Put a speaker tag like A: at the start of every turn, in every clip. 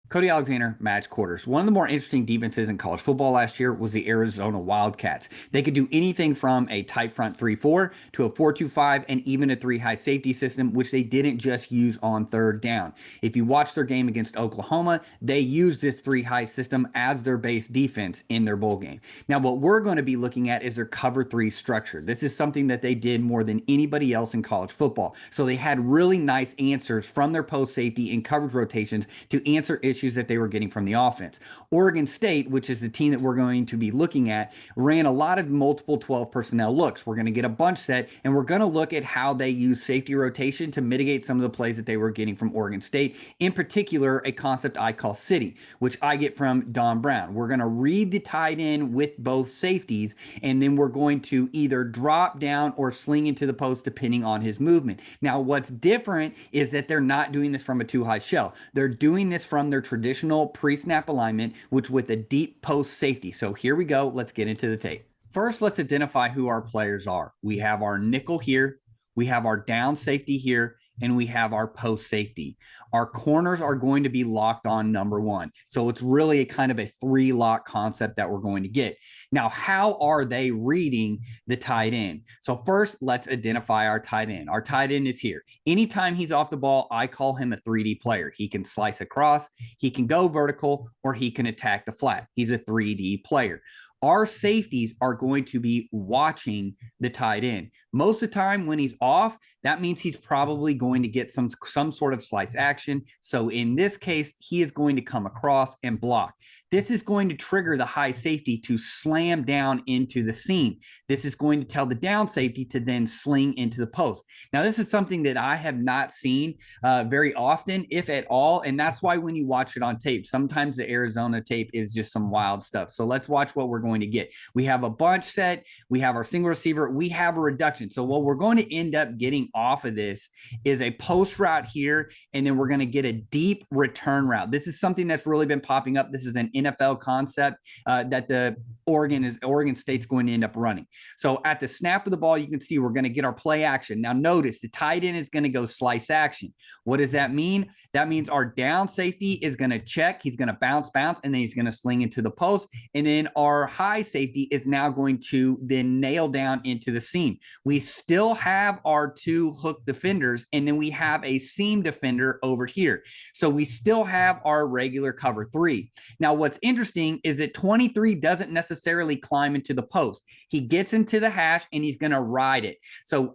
A: Cody Alexander, match quarters. One of the more interesting defenses in college football last year was the Arizona Wildcats. They could do anything from a tight front 3-4 to a 4-2-5 and even a 3 high safety system, which they didn't just use on third down. If you watch their game against Oklahoma, they used this 3 high system as their base defense in their bowl game. Now, what we're going to be looking at is their cover 3 structure. This is something that they did more than anybody else in college football. So they had really nice answers from their post safety and coverage rotations to answer issues that they were getting from the offense. Oregon State, which is the team that we're going to be looking at, ran a lot of multiple 12 personnel looks. We're going to get a bunch set, and we're going to look at how they use safety rotation to mitigate some of the plays that they were getting from Oregon State. In particular, a concept I call city, which I get from Don Brown. We're going to read the tight end with both safeties, and then we're going to either drop down or sling into the post depending on his movement. Now, what's different is that they're not doing this from a 2 high shell. They're doing this from their traditional pre-snap alignment, which with a deep post safety. So here we go. Let's get into the tape. First, let's identify who our players are. We have our nickel here. We have our down safety here, and we have our post safety. Our corners are going to be locked on number 1. So it's really a kind of a 3 lock concept that we're going to get. Now, how are they reading the tight end? So first, let's identify our tight end. Our tight end is here. Anytime he's off the ball, I call him a 3D player. He can slice across, he can go vertical, or he can attack the flat. He's a 3D player. Our safeties are going to be watching the tight end. Most of the time when he's off, that means he's probably going to get some sort of slice action. So in this case, he is going to come across and block. This is going to trigger the high safety to slam down into the seam. This is going to tell the down safety to then sling into the post. Now, this is something that I have not seen very often, if at all. And that's why when you watch it on tape, sometimes the Arizona tape is just some wild stuff. So let's watch what we're going to get. We have a bunch set. We have our single receiver. We have a reduction. So what we're going to end up getting off of this is a post route here, and then we're going to get a deep return route. This is something that's really been popping up. This is an NFL concept that the Oregon State's going to end up running. So at the snap of the ball, you can see we're going to get our play action. Now notice the tight end is going to go slice action. What does that mean? That means our down safety is going to check. He's going to bounce, and then he's going to sling into the post. And then our high safety is now going to then nail down into the seam. We still have our 2 hook defenders, and then we have a seam defender over here. So we still have our regular cover 3. Now, what's interesting is that 23 doesn't necessarily climb into the post. He gets into the hash and he's going to ride it. So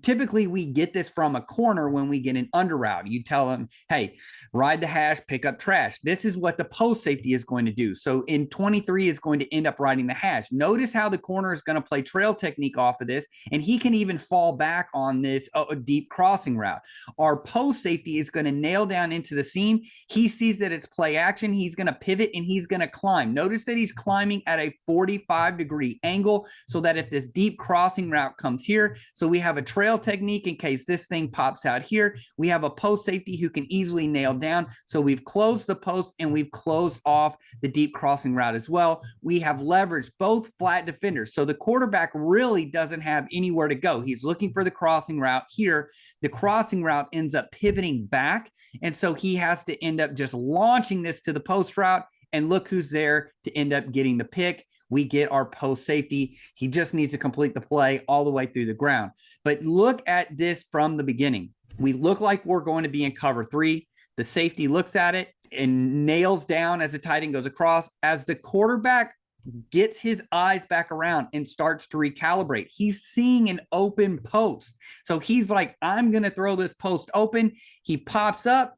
A: typically we get this from a corner when we get an under route. You tell him, hey, ride the hash, pick up trash. This is what the post safety is going to do. So in 23 is going to end up riding the hash. Notice how the corner is going to play trail technique off of this, and he can even fall back on this deep crossing route. Our post safety is going to nail down into the seam. He sees that it's play action. He's going to pivot and he's going to climb. Notice that he's climbing at a 45-degree angle so that if this deep crossing route comes here, so we have a trail technique in case this thing pops out here. We have a post safety who can easily nail down. So we've closed the post and we've closed off the deep crossing route as well. We have leveraged both flat defenders. So the quarterback really doesn't have anywhere to go. He's looking for the crossing route here. The crossing route ends up pivoting back. And so he has to end up just launching this to the post route. And look who's there to end up getting the pick. We get our post safety. He just needs to complete the play all the way through the ground. But look at this from the beginning. We look like we're going to be in cover 3. The safety looks at it and nails down as the tight end goes across. As the quarterback gets his eyes back around and starts to recalibrate, he's seeing an open post. So he's like, I'm going to throw this post open. He pops up,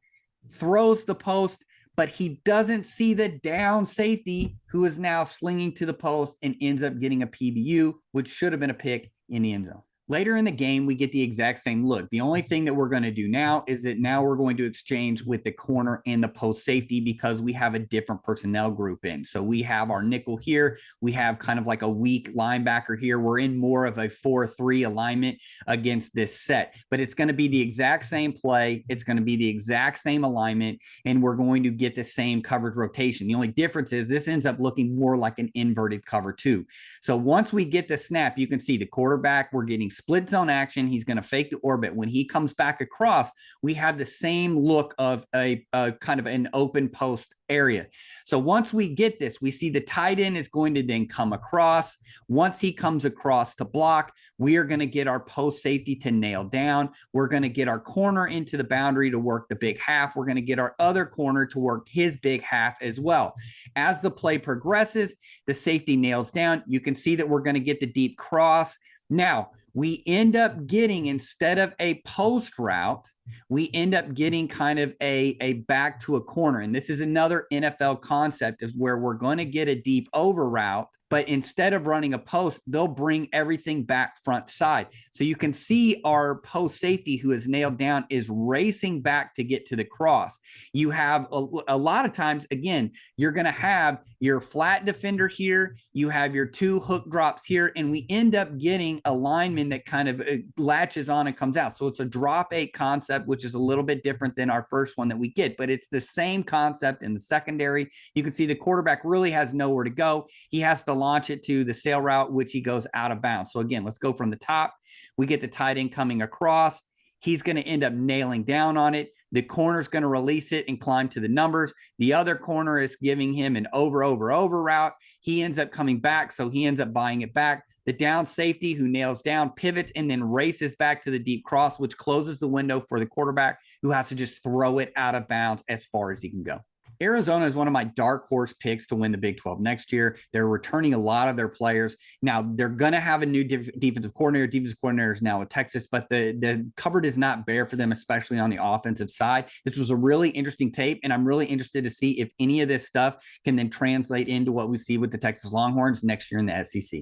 A: throws the post, but he doesn't see the down safety who is now slinging to the post and ends up getting a PBU, which should have been a pick in the end zone. Later in the game, we get the exact same look. The only thing that we're going to do now is that now we're going to exchange with the corner and the post safety because we have a different personnel group in. So we have our nickel here. We have kind of like a weak linebacker here. We're in more of a 4-3 alignment against this set, but it's going to be the exact same play. It's going to be the exact same alignment, and we're going to get the same coverage rotation. The only difference is this ends up looking more like an inverted cover 2. So once we get the snap, you can see the quarterback, we're getting split zone action. He's going to fake the orbit. When he comes back across, we have the same look of a kind of an open post area. So once we get this, we see the tight end is going to then come across. Once he comes across to block, we are going to get our post safety to nail down. We're going to get our corner into the boundary to work the big half. We're going to get our other corner to work his big half as well. As the play progresses, the safety nails down. You can see that we're going to get the deep cross. Now, we end up getting, instead of a post route, we end up getting kind of a back to a corner. And this is another NFL concept, is where we're going to get a deep over route, but instead of running a post, they'll bring everything back front side. So you can see our post safety, who is nailed down, is racing back to get to the cross. You have a lot of times, again, you're going to have your flat defender here, you have your two hook drops here, and we end up getting a lineman that kind of latches on and comes out. So it's a drop eight concept, which is a little bit different than our first one that we get, but it's the same concept in the secondary. You can see the quarterback really has nowhere to go. He has to launch it to the sail route, which he goes out of bounds. So again, let's go from the top. We get the tight end coming across. He's going to end up nailing down on it. The corner's going to release it and climb to the numbers. The other corner is giving him an over route. He ends up coming back, so he ends up buying it back. The down safety, who nails down, pivots, and then races back to the deep cross, which closes the window for the quarterback, who has to just throw it out of bounds as far as he can go. Arizona is one of my dark horse picks to win the Big 12 next year. They're returning a lot of their players. Now, they're going to have a new defensive coordinator. Defensive coordinator is now with Texas, but the cupboard is not bare for them, especially on the offensive side. This was a really interesting tape, and I'm really interested to see if any of this stuff can then translate into what we see with the Texas Longhorns next year in the SEC.